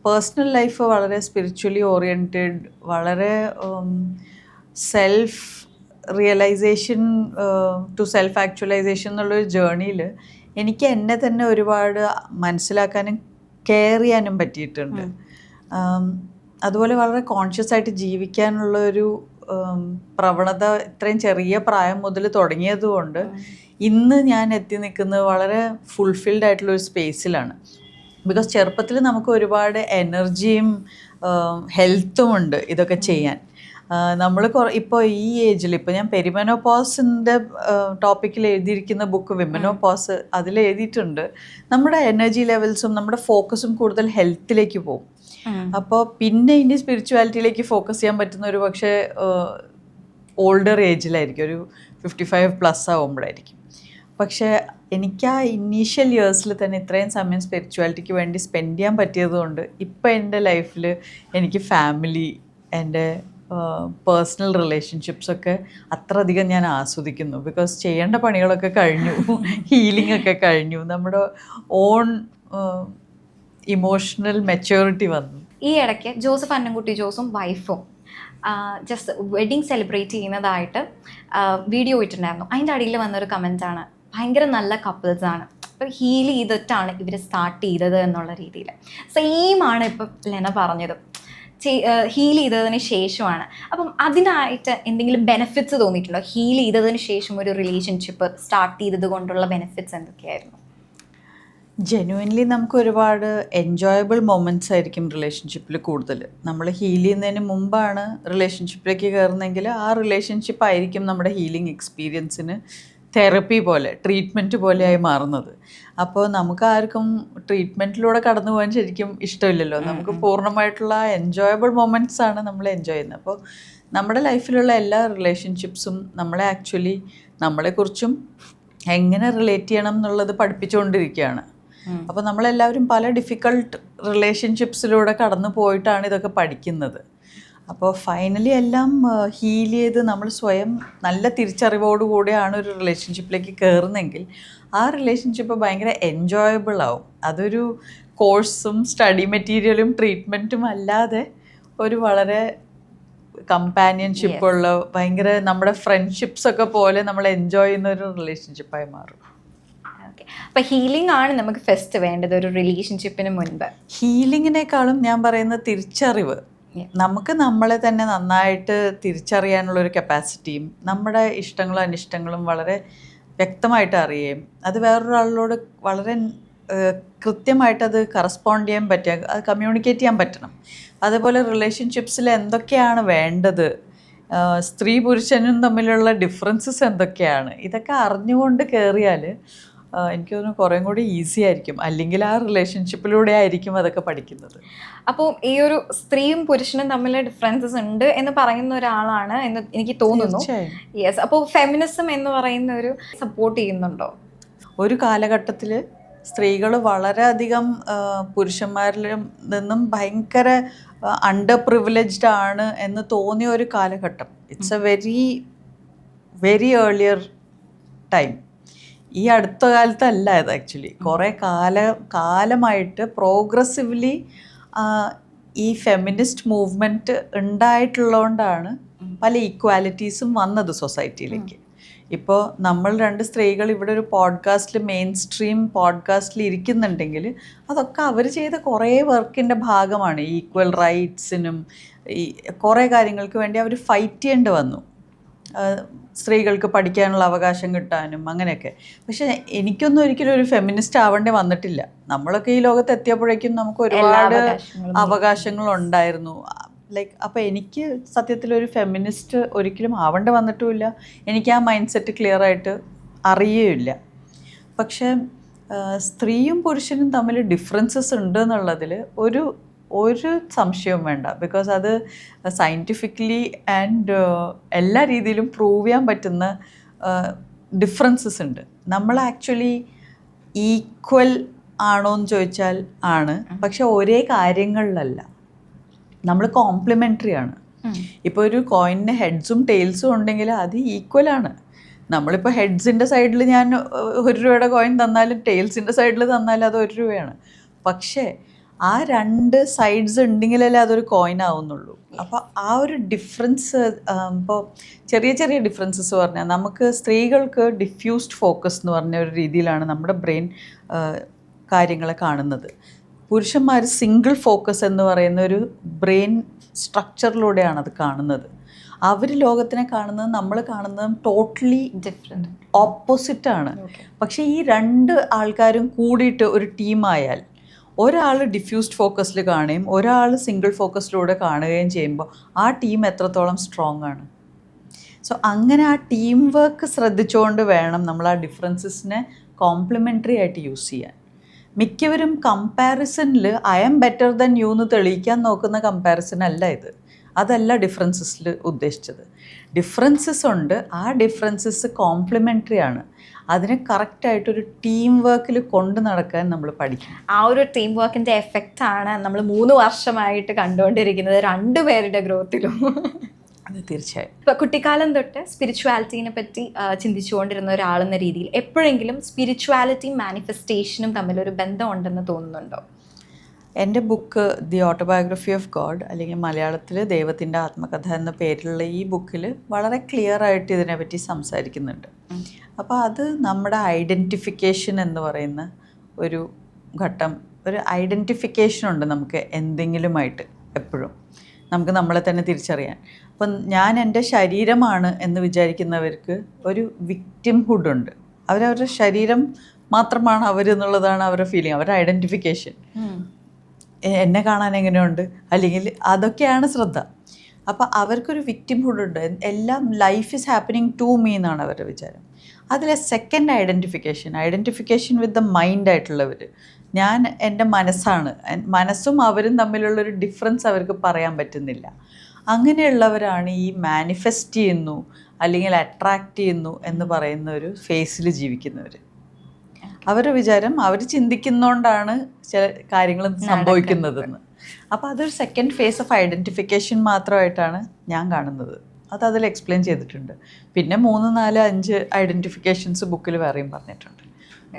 പേഴ്സണൽ ലൈഫ് വളരെ സ്പിരിച്വലി ഓറിയൻറ്റഡ്, വളരെ self realisation to self actualisation എന്നുള്ളൊരു ജേർണിയിൽ എനിക്ക് എന്നെ തന്നെ ഒരുപാട് മനസ്സിലാക്കാനും കെയർ ചെയ്യാനും പറ്റിയിട്ടുണ്ട്. അതുപോലെ വളരെ കോൺഷ്യസ് ആയിട്ട് ജീവിക്കാനുള്ളൊരു പ്രവണത ഇത്രയും ചെറിയ പ്രായം മുതൽ തുടങ്ങിയതുകൊണ്ട് ഇന്ന് ഞാൻ എത്തി നിൽക്കുന്നത് വളരെ ഫുൾഫിൽഡ് ആയിട്ടുള്ളൊരു സ്പേസിലാണ്. ബിക്കോസ് ചെറുപ്പത്തിൽ നമുക്ക് ഒരുപാട് എനർജിയും ഹെൽത്തും ഉണ്ട് ഇതൊക്കെ ചെയ്യാൻ. നമ്മൾ ഇപ്പോൾ ഈ ഏജിൽ ഇപ്പോൾ ഞാൻ പെരിമെനോപോസിൻ്റെ ടോപ്പിക്കിൽ എഴുതിയിരിക്കുന്ന ബുക്ക് വിമെനോപോസ് അതിൽ എഴുതിയിട്ടുണ്ട് നമ്മുടെ എനർജി ലെവൽസും നമ്മുടെ ഫോക്കസും കൂടുതൽ ഹെൽത്തിലേക്ക് പോകും. അപ്പോൾ പിന്നെ ഇനി സ്പിരിച്വാലിറ്റിയിലേക്ക് ഫോക്കസ് ചെയ്യാൻ പറ്റുന്ന ഒരു പക്ഷേ ഓൾഡർ ഏജിലായിരിക്കും, ഒരു 55+ ആവുമ്പോഴായിരിക്കും. പക്ഷേ എനിക്ക് ആ ഇനീഷ്യൽ ഇയേഴ്സിൽ തന്നെ ഇത്രയും സമയം സ്പിരിച്വാലിറ്റിക്ക് വേണ്ടി സ്പെൻഡ് ചെയ്യാൻ പറ്റിയതുകൊണ്ട് ഇപ്പം എൻ്റെ ലൈഫിൽ എനിക്ക് ഫാമിലി, എൻ്റെ പേഴ്സണൽ റിലേഷൻഷിപ്സൊക്കെ അത്രയധികം ഞാൻ ആസ്വദിക്കുന്നു. ബിക്കോസ് ചെയ്യേണ്ട പണികളൊക്കെ കഴിഞ്ഞു, ഹീലിംഗ് ഒക്കെ കഴിഞ്ഞു, നമ്മുടെ ഓൺ ഇമോഷണൽ മെച്യൂരിറ്റി വന്നു. ഈ ഇടയ്ക്ക് ജോസഫ് അന്നംകുട്ടി ജോസും വൈഫും ജസ്റ്റ് വെഡിങ് സെലിബ്രേറ്റ് ചെയ്യുന്നതായിട്ട് വീഡിയോ ഇട്ടിട്ടുണ്ടായിരുന്നു. അതിൻ്റെ അടിയിൽ വന്നൊരു കമൻറ്റാണ് ഭയങ്കര നല്ല കപ്പിൾസാണ്, അപ്പോൾ ഹീൽ ചെയ്തിട്ടാണ് ഇവർ സ്റ്റാർട്ട് ചെയ്തത് എന്നുള്ള രീതിയിൽ. സെയിമാണ് ഇപ്പം ലെന പറഞ്ഞത്, ഹീൽ ചെയ്തതിന് ശേഷമാണ്. അപ്പം അതിനായിട്ട് എന്തെങ്കിലും ബെനിഫിറ്റ്സ് തോന്നിയിട്ടുണ്ടോ? ഹീൽ ചെയ്തതിന് ശേഷം ഒരു റിലേഷൻഷിപ്പ് സ്റ്റാർട്ട് ചെയ്തത് കൊണ്ടുള്ള ബെനിഫിറ്റ്സ് എന്തൊക്കെയായിരുന്നു? ജെന്യുവൻലി നമുക്ക് ഒരുപാട് എൻജോയബിൾ മൊമെൻറ്റ്സ് ആയിരിക്കും റിലേഷൻഷിപ്പിൽ കൂടുതൽ. നമ്മൾ ഹീൽ ചെയ്യുന്നതിന് മുമ്പാണ് റിലേഷൻഷിപ്പിലേക്ക് കയറുന്നതെങ്കിൽ ആ റിലേഷൻഷിപ്പ് ആയിരിക്കും നമ്മുടെ ഹീലിംഗ് എക്സ്പീരിയൻസിന് തെറപ്പി പോലെ, ട്രീറ്റ്മെൻറ്റ് പോലെയായി മാറുന്നത്. അപ്പോൾ നമുക്ക് ആർക്കും ട്രീറ്റ്മെൻറ്റിലൂടെ കടന്നു പോകാൻ ശരിക്കും ഇഷ്ടമില്ലല്ലോ. നമുക്ക് പൂർണ്ണമായിട്ടുള്ള എൻജോയബിൾ മൊമെൻറ്റ്സ് ആണ് നമ്മൾ എൻജോയ് ചെയ്യുന്നത്. അപ്പോൾ നമ്മുടെ ലൈഫിലുള്ള എല്ലാ റിലേഷൻഷിപ്സും നമ്മളെ ആക്ച്വലി നമ്മളെക്കുറിച്ചും എങ്ങനെ റിലേറ്റ് ചെയ്യണം എന്നുള്ളത് പഠിപ്പിച്ചുകൊണ്ടിരിക്കുകയാണ്. അപ്പോൾ നമ്മളെല്ലാവരും പല ഡിഫിക്കൾട്ട് റിലേഷൻഷിപ്സിലൂടെ കടന്നു പോയിട്ടാണ് ഇതൊക്കെ പഠിക്കുന്നത്. അപ്പോൾ ഫൈനലി എല്ലാം ഹീൽ ചെയ്ത് നമ്മൾ സ്വയം നല്ല തിരിച്ചറിവോടുകൂടിയാണ് ഒരു റിലേഷൻഷിപ്പിലേക്ക് കയറുന്നതെങ്കിൽ ആ റിലേഷൻഷിപ്പ് ഭയങ്കര എൻജോയബിൾ ആവും. അതൊരു കോഴ്സും സ്റ്റഡി മെറ്റീരിയലും ട്രീറ്റ്മെൻറ്റും അല്ലാതെ ഒരു വളരെ കമ്പാനിയൻഷിപ്പുള്ള ഭയങ്കര നമ്മുടെ ഫ്രണ്ട്ഷിപ്സൊക്കെ പോലെ നമ്മൾ എൻജോയ് ചെയ്യുന്ന ഒരു റിലേഷൻഷിപ്പായി മാറും. അപ്പോൾ ഹീലിംഗ് ആണ് നമുക്ക് ഫസ്റ്റ് വേണ്ടത് ഒരു റിലേഷൻഷിപ്പിന് മുൻപ്. ഹീലിങ്ങിനേക്കാളും ഞാൻ പറയുന്ന തിരിച്ചറിവ്, നമുക്ക് നമ്മളെ തന്നെ നന്നായിട്ട് തിരിച്ചറിയാനുള്ളൊരു കപ്പാസിറ്റിയും നമ്മുടെ ഇഷ്ടങ്ങളും അനിഷ്ടങ്ങളും വളരെ വ്യക്തമായിട്ട് അറിയുകയും അത് വേറൊരാളോട് വളരെ കൃത്യമായിട്ടത് കറസ്പോണ്ട് ചെയ്യാൻ പറ്റുക, അത് കമ്മ്യൂണിക്കേറ്റ് ചെയ്യാൻ പറ്റണം. അതുപോലെ റിലേഷൻഷിപ്സിൽ എന്തൊക്കെയാണ് വേണ്ടത്, സ്ത്രീ പുരുഷനും തമ്മിലുള്ള ഡിഫറൻസസ് എന്തൊക്കെയാണ്, ഇതൊക്കെ അറിഞ്ഞുകൊണ്ട് കയറിയാൽ എനിക്ക് തോന്നുന്നു കുറേ കൂടി ഈസി ആയിരിക്കും. അല്ലെങ്കിൽ ആ റിലേഷൻഷിപ്പിലൂടെ ആയിരിക്കും അതൊക്കെ പഠിക്കുന്നത്. അപ്പോൾ ഈ ഒരു സ്ത്രീയും പുരുഷനും തമ്മിൽ ഡിഫറൻസസ് ഉണ്ട് എന്ന് പറയുന്ന ഒരാളാണ് എന്ന് എനിക്ക് തോന്നുന്നു. യെസ്. അപ്പോൾ ഫെമിനിസം എന്ന് പറയുന്ന ഒരു സപ്പോർട്ട് ചെയ്യുന്നുണ്ടോ? ഒരു കാലഘട്ടത്തിൽ സ്ത്രീകൾ വളരെയധികം പുരുഷന്മാരിൽ നിന്നും ഭയങ്കര അണ്ടർ പ്രിവിലേജ്ഡ് ആണ് എന്ന് തോന്നിയ ഒരു കാലഘട്ടം. It's A very very earlier time. ഈ അടുത്ത കാലത്തല്ല ഇത് ആക്ച്വലി. കുറേ കാലമായിട്ട് പ്രോഗ്രസീവ്ലി ഈ ഫെമിനിസ്റ്റ് മൂവ്മെൻറ്റ് ഉണ്ടായിട്ടുള്ളതുകൊണ്ടാണ് പല ഈക്വാലിറ്റീസും വന്നത് സൊസൈറ്റിയിലേക്ക്. ഇപ്പോൾ നമ്മൾ 2 സ്ത്രീകൾ ഇവിടെ ഒരു പോഡ്കാസ്റ്റിൽ മെയിൻ സ്ട്രീം പോഡ്കാസ്റ്റിൽ ഇരിക്കുന്നുണ്ടെങ്കിൽ അതൊക്കെ അവർ ചെയ്ത കുറേ വർക്കിൻ്റെ ഭാഗമാണ്. ഈക്വൽ റൈറ്റ്സിനും ഈ കുറേ കാര്യങ്ങൾക്ക് വേണ്ടി അവർ ഫൈറ്റ് ചെയ്യേണ്ടി വന്നു, സ്ത്രീകൾക്ക് പഠിക്കാനുള്ള അവകാശം കിട്ടാനും അങ്ങനെയൊക്കെ. പക്ഷെ എനിക്കൊന്നും ഒരിക്കലും ഒരു ഫെമിനിസ്റ്റ് ആവേണ്ടി വന്നിട്ടില്ല. നമ്മളൊക്കെ ഈ ലോകത്ത് എത്തിയപ്പോഴേക്കും നമുക്ക് ഒരുപാട് അവകാശങ്ങളുണ്ടായിരുന്നു. ലൈക്ക് അപ്പോൾ എനിക്ക് സത്യത്തിൽ ഒരു ഫെമിനിസ്റ്റ് ഒരിക്കലും ആവേണ്ടി വന്നിട്ടുമില്ല. എനിക്ക് ആ മൈൻഡ് സെറ്റ് ക്ലിയർ ആയിട്ട് അറിയുകയില്ല. പക്ഷേ സ്ത്രീയും പുരുഷനും തമ്മിൽ ഡിഫറൻസസ് ഉണ്ട് എന്നുള്ളതിൽ ഒരു സംശയവും വേണ്ട. ബിക്കോസ് അത് സയൻറ്റിഫിക്കലി ആൻഡ് എല്ലാ രീതിയിലും പ്രൂവ് ചെയ്യാൻ പറ്റുന്ന ഡിഫറൻസസ് ഉണ്ട്. നമ്മൾ ആക്ച്വലി ഈക്വൽ ആണോ എന്ന് ചോദിച്ചാൽ ആണ്, പക്ഷെ ഒരേ കാര്യങ്ങളിലല്ല. നമ്മൾ കോംപ്ലിമെൻ്ററി ആണ്. ഇപ്പോൾ ഒരു കോയിനിന് ഹെഡ്സും ടെയിൽസും ഉണ്ടെങ്കിൽ അത് ഈക്വൽ ആണ്. നമ്മളിപ്പോൾ ഹെഡ്സിൻ്റെ സൈഡിൽ ഞാൻ 1 രൂപയുടെ കോയിൻ തന്നാലും ടെയിൽസിൻ്റെ സൈഡിൽ തന്നാലും അത് 1 രൂപയാണ്. പക്ഷേ ആ 2 സൈഡ്സ് ഉണ്ടെങ്കിലല്ലേ അതൊരു കോയിൻ ആവുന്നുള്ളൂ. അപ്പോൾ ആ ഒരു ഡിഫറൻസ്, ഇപ്പോൾ ചെറിയ ചെറിയ ഡിഫറൻസസ് പറഞ്ഞാൽ നമുക്ക് സ്ത്രീകൾക്ക് ഡിഫ്യൂസ്ഡ് ഫോക്കസ് എന്ന് പറഞ്ഞ ഒരു രീതിയിലാണ് നമ്മുടെ ബ്രെയിൻ കാര്യങ്ങളെ കാണുന്നത്. പുരുഷന്മാർ സിംഗിൾ ഫോക്കസ് എന്ന് പറയുന്ന ഒരു ബ്രെയിൻ സ്ട്രക്ചറിലൂടെയാണ് അത് കാണുന്നത്. അവർ ലോകത്തിനെ കാണുന്നത് നമ്മൾ കാണുന്നതും ടോട്ടലി ഡിഫറെൻറ്റ്, ഓപ്പോസിറ്റാണ്. പക്ഷേ ഈ 2 ആൾക്കാരും കൂടിയിട്ട് ഒരു ടീമായാൽ ഒരാൾ ഡിഫ്യൂസ്ഡ് ഫോക്കസിൽ കാണുകയും ഒരാൾ സിംഗിൾ ഫോക്കസിലൂടെ കാണുകയും ചെയ്യുമ്പോൾ ആ ടീം എത്രത്തോളം സ്ട്രോങ് ആണ്. സോ അങ്ങനെ ആ ടീം വർക്ക് ശ്രദ്ധിച്ചുകൊണ്ട് വേണം നമ്മൾ ആ ഡിഫറൻസസിനെ കോംപ്ലിമെൻ്ററി ആയിട്ട് യൂസ് ചെയ്യാൻ. മിക്കവരും കമ്പാരിസണിൽ I am better than you എന്ന് തെളിയിക്കാൻ നോക്കുന്ന കമ്പാരിസൺ അല്ല ഇത്. അതല്ല ഡിഫറൻസസിൽ ഉദ്ദേശിച്ചത്. ഡിഫറൻസസ് ഉണ്ട്, ആ ഡിഫറൻസസ് കോംപ്ലിമെൻ്ററി ആണ്. അതിനെ കറക്റ്റായിട്ടൊരു ടീം വർക്കിൽ കൊണ്ട് നടക്കാൻ നമ്മൾ പഠിക്കണം. ആ ഒരു ടീം വർക്കിൻ്റെ എഫക്റ്റാണ് നമ്മൾ 3 വർഷമായിട്ട് കണ്ടുകൊണ്ടിരിക്കുന്നത് 2 പേരുടെ ഗ്രോത്തിലും. അത് തീർച്ചയായും. ഇപ്പോൾ കുട്ടിക്കാലം തൊട്ട് സ്പിരിച്വാലിറ്റീനെ പറ്റി ചിന്തിച്ചുകൊണ്ടിരുന്ന ഒരാളെന്ന രീതിയിൽ എപ്പോഴെങ്കിലും സ്പിരിച്വാലിറ്റിയും മാനിഫെസ്റ്റേഷനും തമ്മിലൊരു ബന്ധമുണ്ടെന്ന് തോന്നുന്നുണ്ടോ? എൻ്റെ book the autobiography of God, അല്ലെങ്കിൽ മലയാളത്തിൽ ദൈവത്തിൻ്റെ ആത്മകഥ എന്ന പേരിലുള്ള ഈ ബുക്കിൽ വളരെ ക്ലിയർ ആയിട്ട് ഇതിനെപ്പറ്റി സംസാരിക്കുന്നുണ്ട്. അപ്പോൾ അത് നമ്മുടെ ഐഡൻറ്റിഫിക്കേഷൻ എന്ന് പറയുന്ന ഒരു ഘട്ടം, ഒരു ഐഡൻറ്റിഫിക്കേഷൻ ഉണ്ട് നമുക്ക് എന്തെങ്കിലുമായിട്ട്. എപ്പോഴും നമുക്ക് നമ്മളെ തന്നെ തിരിച്ചറിയാൻ. അപ്പം ഞാൻ എൻ്റെ ശരീരമാണ് എന്ന് വിചാരിക്കുന്നവർക്ക് ഒരു വിക്ടിംഹുഡ് ഉണ്ട്. അവരവരുടെ ശരീരം മാത്രമാണ് അവരെന്നുള്ളതാണ് അവരുടെ ഫീലിംഗ്, അവരുടെ ഐഡൻറ്റിഫിക്കേഷൻ. എന്നെ കാണാൻ എങ്ങനെയുണ്ട്, അല്ലെങ്കിൽ അതൊക്കെയാണ് ശ്രദ്ധ. അപ്പോൾ അവർക്കൊരു വിക്ടിംഹുഡ് ഉണ്ട്. എല്ലാം life is happening to me എന്നാണ് അവരുടെ വിചാരം. അതിലെ second identification with the mind ആയിട്ടുള്ളവർ, ഞാൻ എൻ്റെ മനസ്സാണ്, മനസ്സും അവരും തമ്മിലുള്ളൊരു ഡിഫറൻസ് അവർക്ക് പറയാൻ പറ്റുന്നില്ല. അങ്ങനെയുള്ളവരാണ് ഈ മാനിഫെസ്റ്റ് ചെയ്യുന്നു അല്ലെങ്കിൽ അട്രാക്റ്റ് ചെയ്യുന്നു എന്ന് പറയുന്ന ഒരു ഫേസിൽ ജീവിക്കുന്നവർ. അവരുടെ വിചാരം അവർ ചിന്തിക്കുന്നതുകൊണ്ടാണ് ചില കാര്യങ്ങൾ സംഭവിക്കുന്നതെന്ന്. അപ്പോൾ അതൊരു സെക്കൻഡ് ഫേസ് ഓഫ് ഐഡൻറ്റിഫിക്കേഷൻ മാത്രമായിട്ടാണ് ഞാൻ കാണുന്നത്. അതിൽ എക്സ്പ്ലെയിൻ ചെയ്തിട്ടുണ്ട്. പിന്നെ 3, 4, 5 ഐഡൻറ്റിഫിക്കേഷൻസ് ബുക്കിൽ വേറെയും പറഞ്ഞിട്ടുണ്ട്.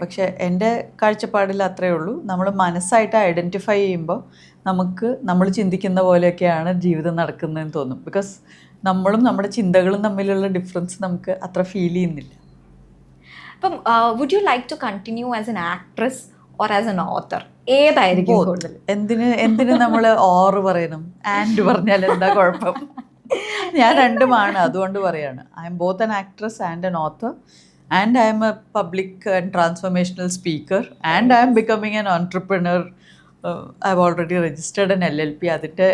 പക്ഷേ എൻ്റെ കാഴ്ചപ്പാടിൽ അത്രയേ ഉള്ളൂ. നമ്മൾ മനസ്സായിട്ട് ഐഡൻറ്റിഫൈ ചെയ്യുമ്പോൾ നമുക്ക് നമ്മൾ ചിന്തിക്കുന്ന പോലെയൊക്കെയാണ് ജീവിതം നടക്കുന്നതെന്ന് തോന്നും. ബിക്കോസ് നമ്മളും നമ്മുടെ ചിന്തകളും തമ്മിലുള്ള ഡിഫറൻസ് നമുക്ക് അത്ര ഫീൽ ചെയ്യുന്നില്ല. അപ്പം would you like to continue as an actress or as an author? ഏതായിരിക്കും കൂടുതൽ? എന്തിന് നമ്മൾ ഓർ പറയണം? ആൻഡ് പറഞ്ഞാൽ എന്താ കുഴപ്പം? ഞാൻ രണ്ടുമാണ്, അതുകൊണ്ട് പറയാണ്. I am both an actress and an author, and I am a public and transformational speaker, and I am becoming an entrepreneur. I have already registered an LLP. അതിൻ്റെ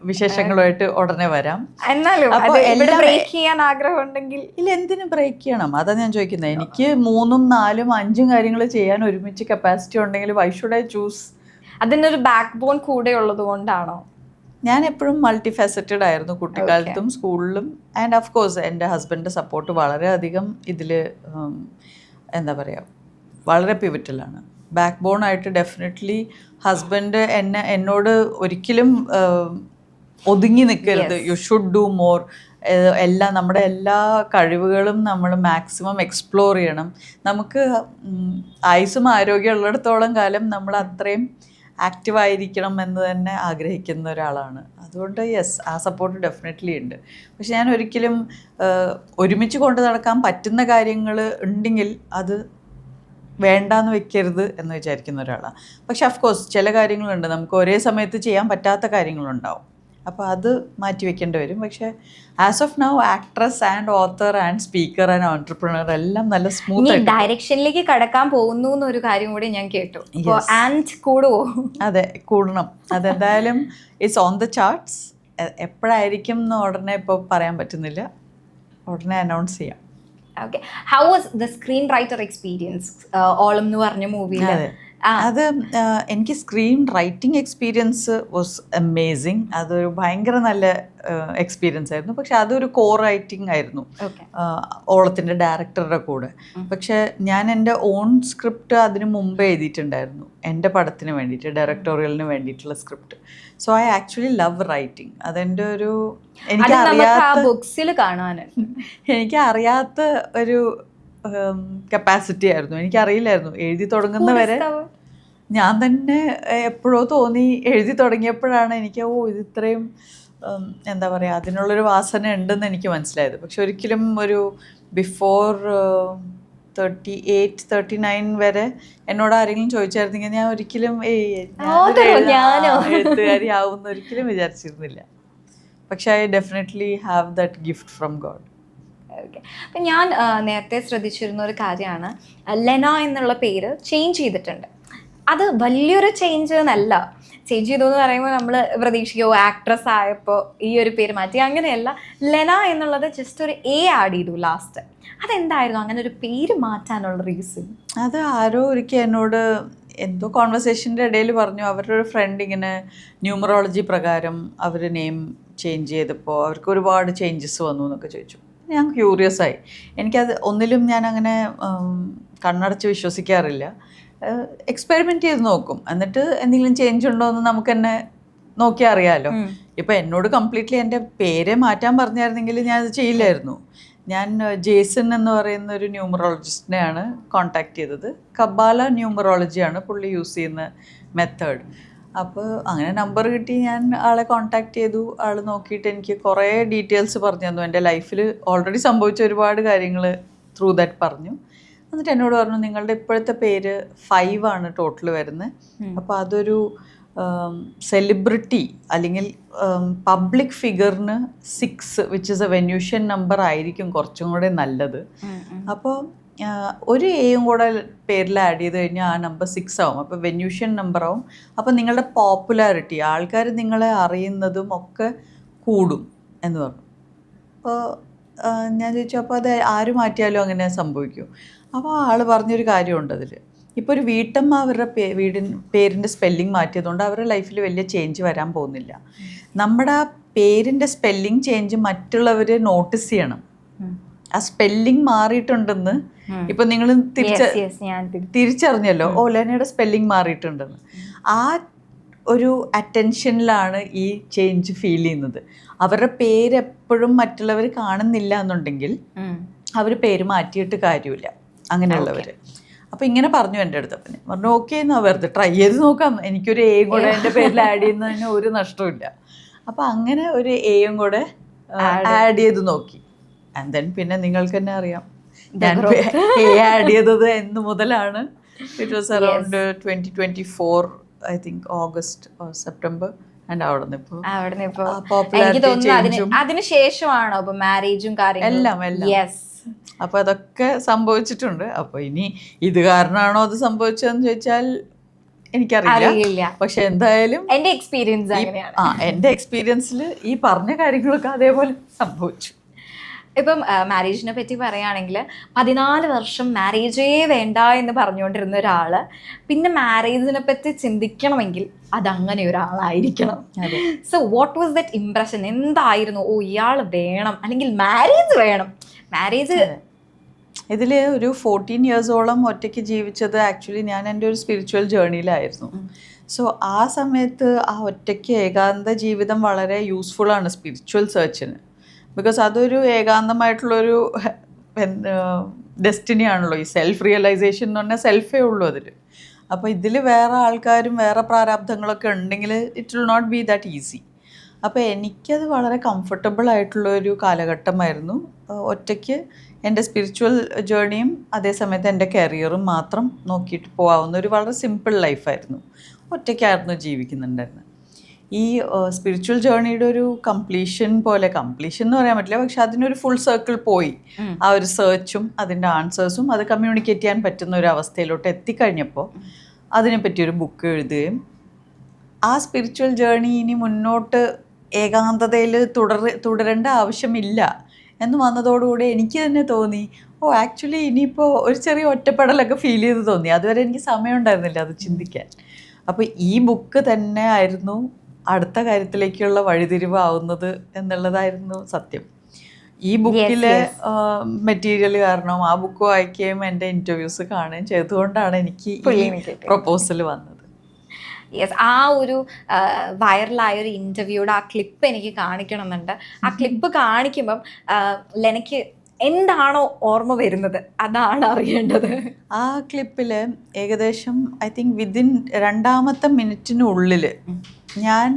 വിശേഷങ്ങളുമായിട്ട് ഉടനെ വരാം. എന്നാലും അപ്പോൾ എല്ലാം ബ്രേക്ക് ചെയ്യാൻ ആഗ്രഹമുണ്ടെങ്കിൽ ഇല്ല, എന്തിനു ബ്രേക്ക് ചെയ്യണം? അതാ ഞാൻ ചോദിക്കുന്നത്. എനിക്ക് 3, 4, 5 കാര്യങ്ങൾ ചെയ്യാൻ ഒരുമിച്ച് കപ്പാസിറ്റി ഉണ്ടെങ്കിൽ വൈ ഷുഡ് ഐ ചൂസ്? അതിനൊരു ബാക്ക് ബോൺ കൂടെ ഉള്ളത് കൊണ്ടാണോ? ഞാൻ എപ്പോഴും മൾട്ടി ഫാസറ്റഡ് ആയിരുന്നു, കുട്ടിക്കാലത്തും സ്കൂളിലും. ആൻഡ് ഓഫ് കോഴ്സ് എൻ്റെ ഹസ്ബൻഡിൻ്റെ സപ്പോർട്ട് വളരെയധികം ഇതിൽ എന്താ പറയുക, വളരെ പിവറ്റലാണ്. ബാക്ക് ബോൺ ആയിട്ട് ഡെഫിനറ്റ്ലി ഹസ്ബൻഡ് എന്നോട് ഒരിക്കലും ഒതുങ്ങി നിൽക്കരുത്, യു ഷുഡ് ഡു മോർ, നമ്മുടെ എല്ലാ കഴിവുകളും നമ്മൾ മാക്സിമം എക്സ്പ്ലോർ ചെയ്യണം. നമുക്ക് ആയുസ്സും ആരോഗ്യം ഉള്ളിടത്തോളം കാലം നമ്മൾ അത്രയും ആക്റ്റീവായിരിക്കണം എന്ന് തന്നെ ആഗ്രഹിക്കുന്ന ഒരാളാണ്. അതുകൊണ്ട് യെസ്, ആ സപ്പോർട്ട് ഡെഫിനറ്റ്ലി ഉണ്ട്. പക്ഷെ ഞാൻ ഒരിക്കലും ഒരുമിച്ച് കൊണ്ടു നടക്കാൻ പറ്റുന്ന കാര്യങ്ങൾ ഉണ്ടെങ്കിൽ അത് വേണ്ടാന്ന് വെക്കരുത് എന്ന് വിചാരിക്കുന്ന ഒരാളാണ്. പക്ഷെ അഫ്കോഴ്സ് ചില കാര്യങ്ങളുണ്ട്, നമുക്ക് ഒരേ സമയത്ത് ചെയ്യാൻ പറ്റാത്ത കാര്യങ്ങളുണ്ടാവും. അപ്പോൾ അത് മാറ്റി വെക്കേണ്ടി വരും. പക്ഷേ as of now actress and author and speaker and entrepreneur എല്ലാം നല്ല സ്മൂത്ത് ഡയറക്ഷനിലേക്ക് കടക്കാൻ പോകുന്നു എന്നൊരു കാര്യം കൂടി ഞാൻ കേട്ടു. ആൻഡ് കൂടുവോ? അതെ, കൂടണം. അതെന്തായാലും ഇറ്റ്സ് ഓൺ ദ ചാർട്ട്സ്. എപ്പോഴായിരിക്കും എന്ന് ഉടനെ ഇപ്പോൾ പറയാൻ പറ്റുന്നില്ല, ഉടനെ അനൗൺസ് ചെയ്യാം. Okay, how was the screen writer experience? ഓളം എന്ന് പറഞ്ഞ മൂവിയിൽ അത് എനിക്ക് screen writing experience was amazing. അതൊരു ഭയങ്കര നല്ല എക്സ്പീരിയൻസ് ആയിരുന്നു. പക്ഷെ അതൊരു കോ റൈറ്റിംഗ് ആയിരുന്നു ഓളത്തിൻ്റെ ഡയറക്ടറുടെ കൂടെ. പക്ഷെ ഞാൻ എൻ്റെ ഓൺ സ്ക്രിപ്റ്റ് അതിന് മുമ്പ് എഴുതിയിട്ടുണ്ടായിരുന്നു, എൻ്റെ പടത്തിന് വേണ്ടിയിട്ട്, ഡയറക്ടോറിയലിന് വേണ്ടിയിട്ടുള്ള script. So I actually love writing. അതെൻ്റെ ഒരു എനിക്കറിയാത്ത ഒരു കപ്പാസിറ്റി ആയിരുന്നു. എനിക്കറിയില്ലായിരുന്നു. എഴുതി തുടങ്ങുന്നവരെ ഞാൻ തന്നെ എപ്പോഴോ തോന്നി, എഴുതി തുടങ്ങിയപ്പോഴാണ് എനിക്ക് ഇത് ഇത്രയും എന്താ പറയുക, അതിനുള്ളൊരു വാസന ഉണ്ടെന്ന് എനിക്ക് മനസ്സിലായത്. പക്ഷെ ഒരിക്കലും ഒരു ബിഫോർ 38, 39 വരെ എന്നോട് ആരെങ്കിലും ചോദിച്ചായിരുന്നെങ്കിൽ ഞാൻ ഒരിക്കലും എഴുത്തുകാരി ആവുമെന്ന് ഒരിക്കലും വിചാരിച്ചിരുന്നില്ല. പക്ഷെ I definitely have that gift from God. Okay. അപ്പം ഞാൻ നേരത്തെ ശ്രദ്ധിച്ചിരുന്ന ഒരു കാര്യമാണ്, ലെന എന്നുള്ള പേര് ചേഞ്ച് ചെയ്തിട്ടുണ്ട്. അത് വലിയൊരു ചേഞ്ച് എന്നല്ല. ചേഞ്ച് ചെയ്തു എന്ന് പറയുമ്പോൾ നമ്മൾ പ്രതീക്ഷിക്കുമോ ആക്ട്രസ് ആയപ്പോൾ ഈ ഒരു പേര് മാറ്റി, അങ്ങനെയല്ല. ലെന എന്നുള്ളത് ജസ്റ്റ് ഒരു എ ആഡ് ചെയ്തു ലാസ്റ്റ്. അതെന്തായിരുന്നു അങ്ങനെ ഒരു പേര് മാറ്റാനുള്ള റീസൺ? അത് ആരോ ഒരിക്കൽ എന്നോട് എന്തോ കോൺവെർസേഷൻ്റെ ഇടയിൽ പറഞ്ഞു, അവരുടെ ഒരു ഫ്രണ്ട് ഇങ്ങനെ ന്യൂമറോളജി പ്രകാരം അവർ നെയിം ചേഞ്ച് ചെയ്തപ്പോൾ അവർക്ക് ഒരുപാട് ചേഞ്ചസ് വന്നു എന്നൊക്കെ ചോദിച്ചു. ഞാൻ ക്യൂറിയസ് ആയി. എനിക്കത് ഒന്നിലും ഞാൻ അങ്ങനെ കണ്ണടച്ച് വിശ്വസിക്കാറില്ല. എക്സ്പെരിമെൻറ്റ് ചെയ്ത് നോക്കും, എന്നിട്ട് എന്തെങ്കിലും ചേഞ്ച് ഉണ്ടോ എന്ന് നമുക്ക് തന്നെ നോക്കിയാൽ അറിയാമല്ലോ. ഇപ്പം എന്നോട് കംപ്ലീറ്റ്ലി എൻ്റെ പേരെ മാറ്റാൻ പറഞ്ഞായിരുന്നെങ്കിൽ ഞാനത് ചെയ്യില്ലായിരുന്നു. ഞാൻ ജേസൺ എന്ന് പറയുന്ന ഒരു ന്യൂമറോളജിസ്റ്റിനെയാണ് കോൺടാക്ട് ചെയ്തത്. കബാല ന്യൂമറോളജിയാണ് പുള്ളി യൂസ് ചെയ്യുന്ന മെത്തേഡ്. അപ്പോൾ അങ്ങനെ നമ്പർ കിട്ടി, ഞാൻ ആളെ കോൺടാക്ട് ചെയ്തു. ആൾ നോക്കിയിട്ട് എനിക്ക് കുറേ ഡീറ്റെയിൽസ് പറഞ്ഞു തന്നു. എൻ്റെ ലൈഫിൽ ഓൾറെഡി സംഭവിച്ച ഒരുപാട് കാര്യങ്ങൾ ത്രൂ ദാറ്റ് പറഞ്ഞു. എന്നിട്ട് എന്നോട് പറഞ്ഞു, നിങ്ങളുടെ ഇപ്പോഴത്തെ പേര് 5 ആണ് ടോട്ടൽ വരുന്നത്. അപ്പോൾ അതൊരു സെലിബ്രിറ്റി അല്ലെങ്കിൽ പബ്ലിക് ഫിഗറിന് 6 which is a venusian number ആയിരിക്കും കുറച്ചും കൂടെ നല്ലത്. അപ്പോൾ ഒരു എയും കൂടെ പേരിൽ ആഡ് ചെയ്ത് കഴിഞ്ഞാൽ ആ നമ്പർ 6 ആവും. അപ്പോൾ വെന്യൂഷ്യൻ നമ്പർ ആവും. അപ്പോൾ നിങ്ങളുടെ പോപ്പുലാരിറ്റി, ആൾക്കാർ നിങ്ങളെ അറിയുന്നതും ഒക്കെ കൂടും എന്ന് പറഞ്ഞു. അപ്പോൾ ഞാൻ ചോദിച്ചു, അപ്പോൾ അത് ആര് മാറ്റിയാലും അങ്ങനെ സംഭവിക്കും? അപ്പോൾ ആൾ പറഞ്ഞൊരു കാര്യമുണ്ട് അതിൽ. ഇപ്പോൾ ഒരു വീട്ടമ്മ അവരുടെ പേരിൻ്റെ സ്പെല്ലിംഗ് മാറ്റിയതുകൊണ്ട് അവരുടെ ലൈഫിൽ വലിയ ചേഞ്ച് വരാൻ പോകുന്നില്ല. നമ്മുടെ ആ പേരിൻ്റെ സ്പെല്ലിംഗ് ചേഞ്ച് മറ്റുള്ളവർ നോട്ടീസ് ചെയ്യണം. ആ സ്പെല്ലിംഗ് മാറിയിട്ടുണ്ടെന്ന് ഇപ്പം നിങ്ങൾ തിരിച്ചറിഞ്ഞല്ലോ, ഓ ലെനയുടെ സ്പെല്ലിംഗ് മാറിയിട്ടുണ്ടെന്ന്. ആ ഒരു അറ്റൻഷനിലാണ് ഈ ചേഞ്ച് ഫീൽ ചെയ്യുന്നത്. അവരുടെ പേര് എപ്പോഴും മറ്റുള്ളവർ കാണുന്നില്ല എന്നുണ്ടെങ്കിൽ അവർ പേര് മാറ്റിയിട്ട് കാര്യമില്ല, അങ്ങനെയുള്ളവർ. അപ്പോൾ ഇങ്ങനെ പറഞ്ഞു എൻ്റെ അടുത്ത്. അപ്പം ഞാൻ പറഞ്ഞു, ഓക്കെ എന്നാ വെറുതെ ട്രൈ ചെയ്ത് നോക്കാം, എനിക്കൊരു എയും കൂടെ എൻ്റെ പേരിൽ ആഡ് ചെയ്യുന്നതിന് ഒരു നഷ്ടമില്ല. അപ്പോൾ അങ്ങനെ ഒരു എയും കൂടെ ആഡ് ചെയ്ത് നോക്കി. ആൻഡ് ദെൻ പിന്നെ നിങ്ങൾക്ക് തന്നെ അറിയാം ഞാൻ എ ആഡ് ചെയ്തത് എന്ന് മുതലാണ്. It was around 2024 I think August or September. And അവിടെ അതിനുശേഷമാണോ ഇപ്പൊ മാരേജും കാര്യങ്ങളും എല്ലാം. അപ്പൊ അതൊക്കെ സംഭവിച്ചിട്ടുണ്ട്. അപ്പൊ ഇനി ഇത് കാരണമാണോ അത് സംഭവിച്ചതെന്ന് ചോദിച്ചാൽ എനിക്കറിയില്ല. പക്ഷെ എന്തായാലും എന്റെ എക്സ്പീരിയൻസിൽ ഈ പറഞ്ഞ കാര്യങ്ങളൊക്കെ അതേപോലെ സംഭവിച്ചു. ഇപ്പം മാരേജിനെ പറ്റി പറയുകയാണെങ്കിൽ 14 വർഷം മാരേജേ വേണ്ട എന്ന് പറഞ്ഞുകൊണ്ടിരുന്ന ഒരാൾ പിന്നെ മാരേജിനെ പറ്റി ചിന്തിക്കണമെങ്കിൽ അതങ്ങനെ ഒരാളായിരിക്കണം. So what was that impression? എന്തായിരുന്നു, ഓ ഇയാൾ വേണം അല്ലെങ്കിൽ മാരേജ് വേണം? മാരേജ് ഇതിൽ ഒരു 14 ഇയേഴ്സോളം ഒറ്റയ്ക്ക് ജീവിച്ചത് ആക്ച്വലി ഞാൻ എൻ്റെ ഒരു സ്പിരിച്വൽ ജേർണിയിലായിരുന്നു. സോ ആ സമയത്ത് ആ ഒറ്റയ്ക്ക് ഏകാന്ത ജീവിതം വളരെ യൂസ്ഫുള്ളാണ് സ്പിരിച്വൽ സെർച്ചിന്. ബിക്കോസ് അതൊരു ഏകാന്തമായിട്ടുള്ളൊരു ഡെസ്റ്റിനി ആണല്ലോ. ഈ സെൽഫ് റിയലൈസേഷൻ എന്ന് പറഞ്ഞാൽ സെൽഫേ ഉള്ളൂ അതിൽ. അപ്പോൾ ഇതിൽ വേറെ ആൾക്കാരും വേറെ പ്രാരാബ്ദങ്ങളൊക്കെ ഉണ്ടെങ്കിൽ it will not be that easy. അപ്പോൾ എനിക്കത് വളരെ കംഫർട്ടബിൾ ആയിട്ടുള്ളൊരു കാലഘട്ടമായിരുന്നു. ഒറ്റയ്ക്ക് എൻ്റെ സ്പിരിച്വൽ ജേർണിയും അതേസമയത്ത് എൻ്റെ കരിയറും മാത്രം നോക്കിയിട്ട് പോകാവുന്ന ഒരു വളരെ സിമ്പിൾ ലൈഫായിരുന്നു. ഒറ്റയ്ക്കായിരുന്നു ജീവിക്കുന്നുണ്ടായിരുന്നത്. ഈ സ്പിരിച്വൽ ജേർണിയുടെ ഒരു കംപ്ലീഷൻ എന്ന് പറയാൻ പറ്റില്ല, പക്ഷെ അതിനൊരു ഫുൾ സർക്കിൾ പോയി. ആ ഒരു സെർച്ചും അതിൻ്റെ ആൻസേഴ്സും അത് കമ്മ്യൂണിക്കേറ്റ് ചെയ്യാൻ പറ്റുന്ന ഒരു അവസ്ഥയിലോട്ട് എത്തിക്കഴിഞ്ഞപ്പോൾ അതിനെപ്പറ്റി ഒരു ബുക്ക് എഴുതുകയും ആ സ്പിരിച്വൽ ജേർണി ഇനി മുന്നോട്ട് ഏകാന്തതയിൽ തുടരേണ്ട ആവശ്യമില്ല എന്ന് വന്നതോടുകൂടി എനിക്ക് തന്നെ തോന്നി, ഓ ആക്ച്വലി ഇനിയിപ്പോൾ ഒരു ചെറിയ ഒറ്റപ്പെടലൊക്കെ ഫീൽ ചെയ്ത് തോന്നി. അതുവരെ എനിക്ക് സമയം ഉണ്ടായിരുന്നില്ല അത് ചിന്തിക്കാൻ. അപ്പോൾ ഈ ബുക്ക് തന്നെ ആയിരുന്നു അടുത്ത കാര്യത്തിലേക്കുള്ള വഴിതിരിവാവുന്നത് എന്നുള്ളതായിരുന്നു സത്യം. ഈ ബുക്കിലെ മെറ്റീരിയൽ കാരണം ആ ബുക്ക് വായിക്കുകയും എൻ്റെ ഇൻ്റർവ്യൂസ് കാണുകയും ചെയ്തുകൊണ്ടാണ് എനിക്ക് ഈ പ്രൊപ്പോസൽ വന്നത്. യെസ്, ആ ഒരു വൈറലായ ഒരു ഇൻ്റർവ്യൂയുടെ ആ ക്ലിപ്പ് എനിക്ക് കാണിക്കണം എന്നുണ്ട്. ആ ക്ലിപ്പ് കാണിക്കുമ്പം ലെനയ്ക്ക് എന്താണോ ഓർമ്മ വരുന്നത് അതാണ് അറിയേണ്ടത്. ആ ക്ലിപ്പിൽ ഏകദേശം ഐ തിങ്ക് വിതിൻ 2ാമത്തെ മിനിറ്റിനുള്ളിൽ ഞാൻ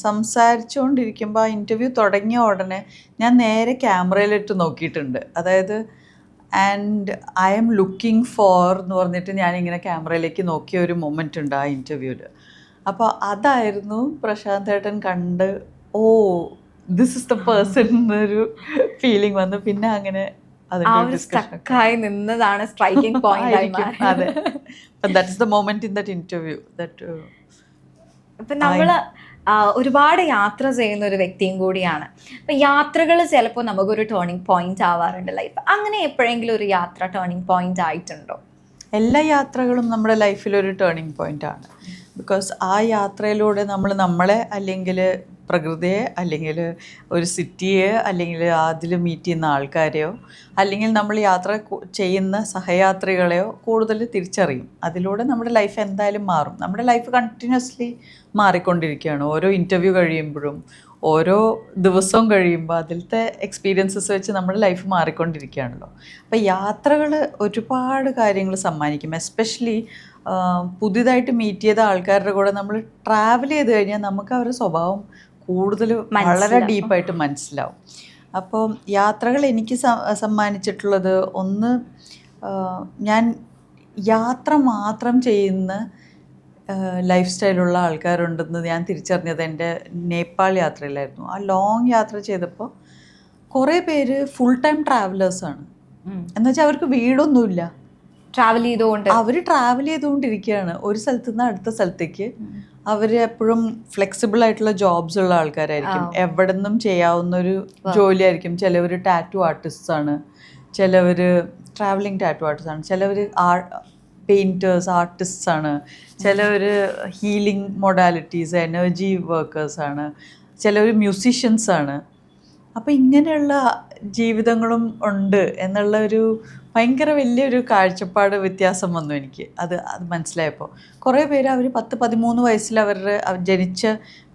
സംസാരിച്ചുകൊണ്ടിരിക്കുമ്പോൾ ആ ഇൻ്റർവ്യൂ തുടങ്ങിയ ഉടനെ ഞാൻ നേരെ ക്യാമറയിലിട്ട് നോക്കിയിട്ടുണ്ട്. അതായത് and I am looking for എന്ന് പറഞ്ഞിട്ട് ഞാനിങ്ങനെ ക്യാമറയിലേക്ക് നോക്കിയ ഒരു മൊമെൻ്റ് ഉണ്ട് ആ ഇൻ്റർവ്യൂവിൽ. അപ്പോൾ അതായിരുന്നു പ്രശാന്ത് ഏട്ടൻ കണ്ട് oh this is the person എന്നൊരു ഫീലിംഗ് വന്നു. പിന്നെ അങ്ങനെ സ്റ്റക്കായി നിന്നതാണ് സ്ട്രൈക്കിംഗ് പോയിന്റ്. അതെ, that is the moment in that interview that. ഇപ്പം നമ്മൾ ഒരുപാട് യാത്ര ചെയ്യുന്ന ഒരു വ്യക്തിയും കൂടിയാണ്. അപ്പം യാത്രകൾ ചിലപ്പോൾ നമുക്കൊരു ടേണിംഗ് പോയിന്റ് ആവാറുണ്ട് ലൈഫ്. അങ്ങനെ എപ്പോഴെങ്കിലും ഒരു യാത്ര ടേണിംഗ് പോയിന്റ് ആയിട്ടുണ്ടോ? എല്ലാ യാത്രകളും നമ്മുടെ ലൈഫിലൊരു ടേണിംഗ് പോയിൻ്റാണ്. ബിക്കോസ് ആ യാത്രയിലൂടെ നമ്മളെ അല്ലെങ്കിൽ പ്രകൃതിയെ അല്ലെങ്കിൽ ഒരു സിറ്റിയെ അല്ലെങ്കിൽ അതിൽ മീറ്റ് ചെയ്യുന്ന ആൾക്കാരെയോ അല്ലെങ്കിൽ നമ്മൾ യാത്ര ചെയ്യുന്ന സഹയാത്രികളെയോ കൂടുതൽ തിരിച്ചറിയും. അതിലൂടെ നമ്മുടെ ലൈഫ് എന്തായാലും മാറും. നമ്മുടെ ലൈഫ് കണ്ടിന്യൂസ്ലി മാറിക്കൊണ്ടിരിക്കുകയാണ്. ഓരോ ഇൻ്റർവ്യൂ കഴിയുമ്പോഴും ഓരോ ദിവസവും കഴിയുമ്പോൾ അതിലത്തെ എക്സ്പീരിയൻസസ് വെച്ച് നമ്മുടെ ലൈഫ് മാറിക്കൊണ്ടിരിക്കുകയാണല്ലോ. അപ്പോൾ യാത്രകൾ ഒരുപാട് കാര്യങ്ങൾ സമ്മാനിക്കും. എസ്പെഷ്യലി പുതിയതായിട്ട് മീറ്റ് ചെയ്ത ആൾക്കാരുടെ കൂടെ നമ്മൾ ട്രാവൽ ചെയ്ത് കഴിഞ്ഞാൽ നമുക്ക് അവരുടെ സ്വഭാവം കൂടുതൽ വളരെ ഡീപ്പായിട്ട് മനസ്സിലാവും. അപ്പോൾ യാത്രകൾ എനിക്ക് സമ്മാനിച്ചിട്ടുള്ളത് ഒന്ന്, ഞാൻ യാത്ര മാത്രം ചെയ്യുന്ന ലൈഫ് സ്റ്റൈലുള്ള ആൾക്കാരുണ്ടെന്ന് ഞാൻ തിരിച്ചറിഞ്ഞത് എൻ്റെ നേപ്പാൾ യാത്രയിലായിരുന്നു. ആ ലോങ് യാത്ര ചെയ്തപ്പോൾ കുറേ പേര് ഫുൾ ടൈം ട്രാവലേഴ്സാണ്. എന്നുവെച്ചാൽ അവർക്ക് വീടൊന്നുമില്ല, ട്രാവൽ ചെയ്തുകൊണ്ടിരിക്കുകയാണ് ഒരു സ്ഥലത്ത് നിന്ന് അടുത്ത സ്ഥലത്തേക്ക്. അവർ എപ്പോഴും ഫ്ലെക്സിബിൾ ആയിട്ടുള്ള ജോബ്സ് ഉള്ള ആൾക്കാരായിരിക്കും. എവിടെ നിന്നും ചെയ്യാവുന്നൊരു ജോലിയായിരിക്കും. ചിലവർ ടാറ്റു ആർട്ടിസ്റ്റ് ആണ്, ചിലവർ ട്രാവലിംഗ് ടാറ്റു ആർട്ടിസ്റ്റ് ആണ്, ചിലവർ പെയിൻറ്റേഴ്സ് ആർട്ടിസ്റ്റ്സ് ആണ്, ചിലവർ ഹീലിംഗ് മൊഡാലിറ്റീസ് എനർജി വർക്കേഴ്സാണ്, ചിലവർ മ്യൂസീഷ്യൻസ് ആണ്. അപ്പോൾ ഇങ്ങനെയുള്ള ജീവിതങ്ങളും ഉണ്ട് എന്നുള്ള ഒരു ഭയങ്കര വലിയൊരു കാഴ്ചപ്പാട് വ്യത്യാസം വന്നു എനിക്ക്. അത് മനസ്സിലായപ്പോൾ കുറേ പേര് അവർ 10-13 വയസ്സിൽ അവരുടെ ജനിച്ച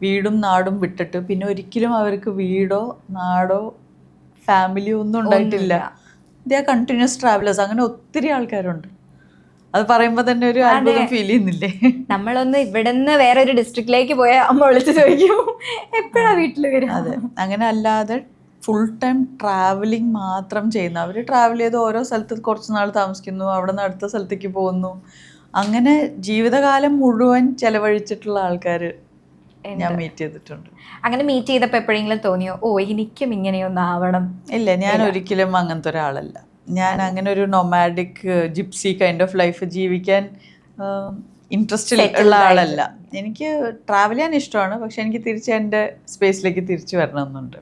വീടും നാടും വിട്ടിട്ട് പിന്നെ ഒരിക്കലും അവർക്ക് വീടോ നാടോ ഫാമിലിയോ ഒന്നും ഉണ്ടായിട്ടില്ല. They are continuous travellers. അങ്ങനെ ഒത്തിരി ആൾക്കാരുണ്ട്. അത് പറയുമ്പോൾ തന്നെ ഒരു അത്ഭുതം ഫീൽ ചെയ്യുന്നില്ലേ? നമ്മളൊന്ന് ഇവിടെ നിന്ന് വേറെ ഒരു ഡിസ്ട്രിക്റ്റിലേക്ക് പോയാൽ അമ്മ വിളിച്ച് ചോദിക്കും എപ്പോഴാണ് വീട്ടിൽ വരും. അതെ, അങ്ങനെ അല്ലാതെ ഫുൾ ടൈം ട്രാവലിംഗ് മാത്രം ചെയ്യുന്നു. അവർ ട്രാവൽ ചെയ്ത് ഓരോ സ്ഥലത്ത് കുറച്ച് നാൾ താമസിക്കുന്നു, അവിടെ നിന്ന് അടുത്ത സ്ഥലത്തേക്ക് പോകുന്നു. അങ്ങനെ ജീവിതകാലം മുഴുവൻ ചെലവഴിച്ചിട്ടുള്ള ആൾക്കാർ ഞാൻ മീറ്റ് ചെയ്തിട്ടുണ്ട്. അങ്ങനെ മീറ്റ് ചെയ്തപ്പോൾ എപ്പോഴെങ്കിലും തോന്നിയോ ഓ എനിക്കും ഇങ്ങനെയൊന്നും ആവണം? ഇല്ല, ഞാൻ ഒരിക്കലും അങ്ങനത്തെ ഒരാളല്ല. ഞാൻ അങ്ങനെ ഒരു nomadic gypsy kind of life ജീവിക്കാൻ ഇൻട്രസ്റ്റ് ഉള്ള ആളല്ല. എനിക്ക് ട്രാവൽ ചെയ്യാൻ ഇഷ്ടമാണ്, പക്ഷെ എനിക്ക് തിരിച്ച് എൻ്റെ സ്പേസിലേക്ക് തിരിച്ചു വരണമെന്നുണ്ട്.